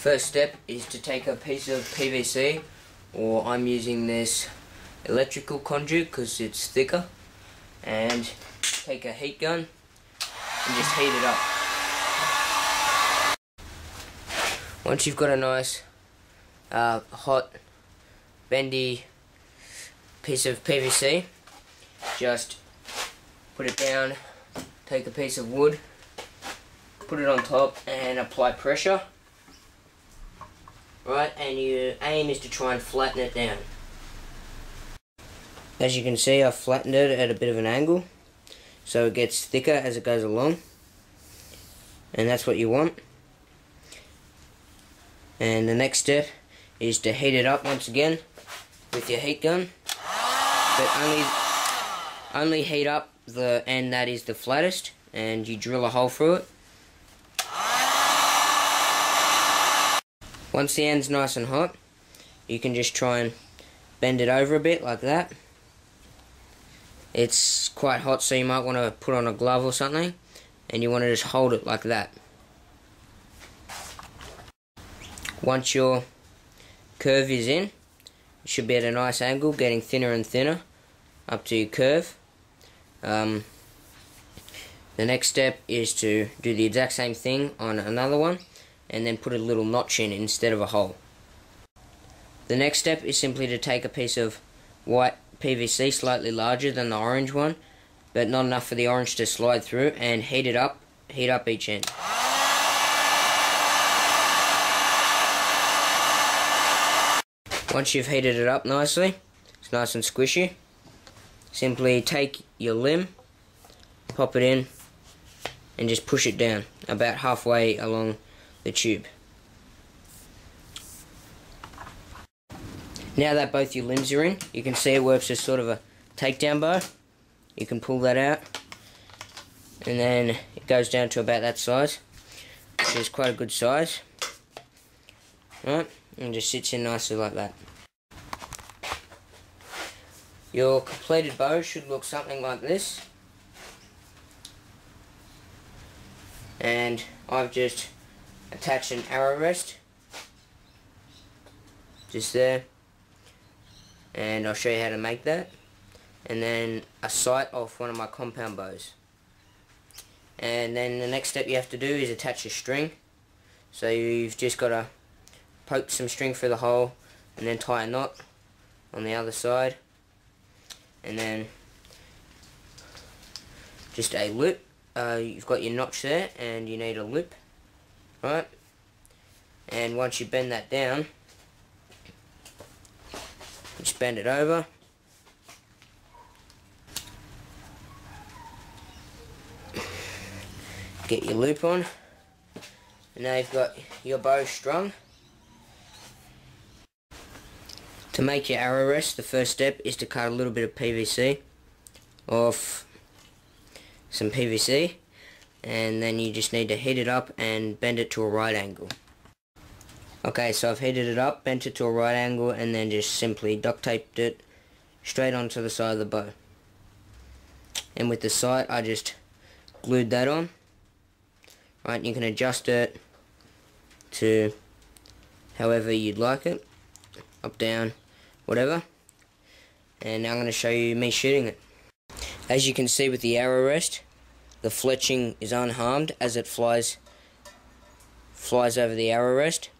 First step is to take a piece of PVC, or I'm using this electrical conduit because it's thicker, and take a heat gun and just heat it up. Once you've got a nice hot bendy piece of PVC, just put it down, take a piece of wood, put it on top and apply pressure. Right, and your aim is to try and flatten it down. As you can see, I've flattened it at a bit of an angle, so it gets thicker as it goes along, and that's what you want. And the next step is to heat it up once again with your heat gun, but only heat up the end that is the flattest, and you drill a hole through it. Once the end's nice and hot, you can just try and bend it over a bit like that. It's quite hot, so you might want to put on a glove or something, and you want to just hold it like that. Once your curve is in, you should be at a nice angle, getting thinner and thinner up to your curve. The next step is to do the exact same thing on another one, and then put a little notch in instead of a hole. The next step is simply to take a piece of white PVC slightly larger than the orange one, but not enough for the orange to slide through, and heat up each end. Once you've heated it up nicely, it's nice and squishy, simply take your limb, pop it in, and just push it down about halfway along the tube. Now that both your limbs are in, you can see it works as sort of a takedown bow. You can pull that out, and then it goes down to about that size, which is quite a good size. Right, and just sits in nicely like that. Your completed bow should look something like this. And I've just attached an arrow rest just there, and I'll show you how to make that, and then a sight off one of my compound bows. And then the next step you have to do is attach a string. So you've just got to poke some string through the hole and then tie a knot on the other side, and then just a loop. You've got your notch there and you need a loop, right? And once you bend that down, just bend it over, get your loop on, and now you've got your bow strung. To make your arrow rest, the first step is to cut a little bit of PVC off some PVC, and then you just need to heat it up and bend it to a right angle. Okay, so I've heated it up, bent it to a right angle, and then just simply duct taped it straight onto the side of the bow. And with the sight, I just glued that on. Right, you can adjust it to however you'd like it, up, down, whatever. And now I'm going to show you me shooting it. As you can see with the arrow rest, the fletching is unharmed as it flies over the arrow rest.